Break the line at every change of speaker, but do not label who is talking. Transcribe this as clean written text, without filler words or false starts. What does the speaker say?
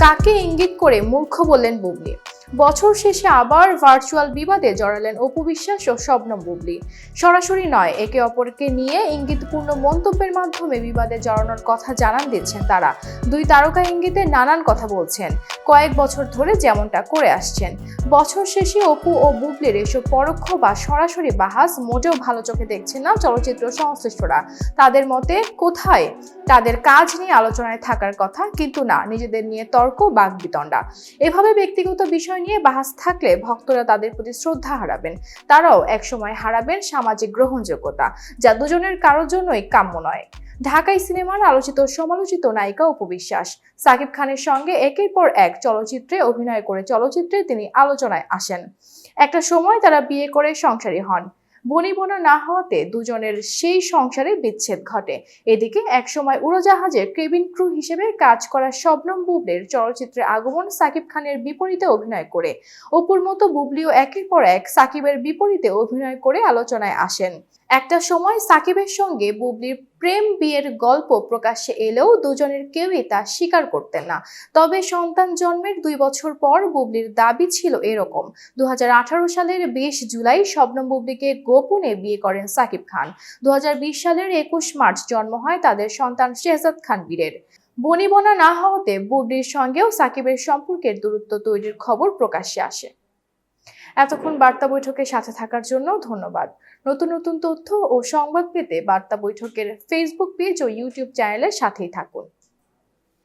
কাকে ইঙ্গিত করে মূর্খ বললেন বুবলি? বছর শেষে আবার ভার্চুয়াল বিবাদে জড়ালেন অপু বিশ্বাস ও শবনম বুবলি। সরাসরি নয়, একে অপরকে নিয়ে ইঙ্গিতপূর্ণ মন্তব্যের মাধ্যমে বিবাদে জড়ানোর কথা জানান দিচ্ছেন তারা। দুই তারকা ইঙ্গিতে নানান কথা বলছেন, কয়েক বছর ধরে যেমনটা করে আসছেন। বছর শেষে অপু ও বুবলির এসব পরোক্ষ বা সরাসরি বাহাস মোটেও ভালো চোখে দেখছেন না চলচ্চিত্র সংশ্লিষ্টরা। তাদের মতে কোথায় তাদের কাজ নিয়ে আলোচনায় থাকার কথা, কিন্তু না নিজেদের নিয়ে তর্ক বাগবিতণ্ডা। এভাবে ব্যক্তিগত বিষয় নিয়ে বাহাস থাকলে ভক্তরা তাদের প্রতি শ্রদ্ধা হারাবেন, তারাও একসময় হারাবেন সামাজিক গ্রহণযোগ্যতা, যা দুজনের কারোর জন্যই কাম্য নয়। ঢাকাই সিনেমার আলোচিত সমালোচিত নায়িকা অপু বিশ্বাস সাকিব খানের সঙ্গে একের পর এক চলচ্চিত্রে অভিনয় করে চলচ্চিত্রে তিনি আলোচনায় আসেন। একটা সময় তারা বিয়ে করে সংসারী হন। বনিবনা না হওয়াতে দুজনের সেই সংসারে বিচ্ছেদ ঘটে। এদিকে একসময় উড়োজাহাজের কেবিন ক্রু হিসেবে কাজ করা শবনম বুবলির চলচ্চিত্রে আগমন সাকিব খানের বিপরীতে অভিনয় করে। অপুর মতো বুবলিও একের পর এক সাকিবের বিপরীতে অভিনয় করে আলোচনায় আসেন। একটা সময় সাকিবের সঙ্গে বুবলির প্রেম বিয়ের গল্প প্রকাশ্যে এলেও দুজনের কেউই তা স্বীকার করতেন না। তবে সন্তান জন্মের 2 বছর পর বুবলির দাবি ছিল এরকম। 2018 সালের 20 জুলাই শবনম বুবলিকে গোপনে বিয়ে করেন সাকিব খান। 2020 সালের 21 মার্চ জন্ম হয় তাদের সন্তান শেহজাদ খান বীরের। বনিবনা না হওয়াতে বুবলির সঙ্গেও সাকিবের সম্পর্কের দূরত্ব তৈরির খবর প্রকাশ্যে আসে। এতক্ষণ বার্তা বৈঠকের সাথে থাকার জন্য ধন্যবাদ। নতুন নতুন তথ্য ও সংবাদ পেতে বার্তা বৈঠকের ফেসবুক পেজ ও ইউটিউব চ্যানেলের সাথেই থাকুন।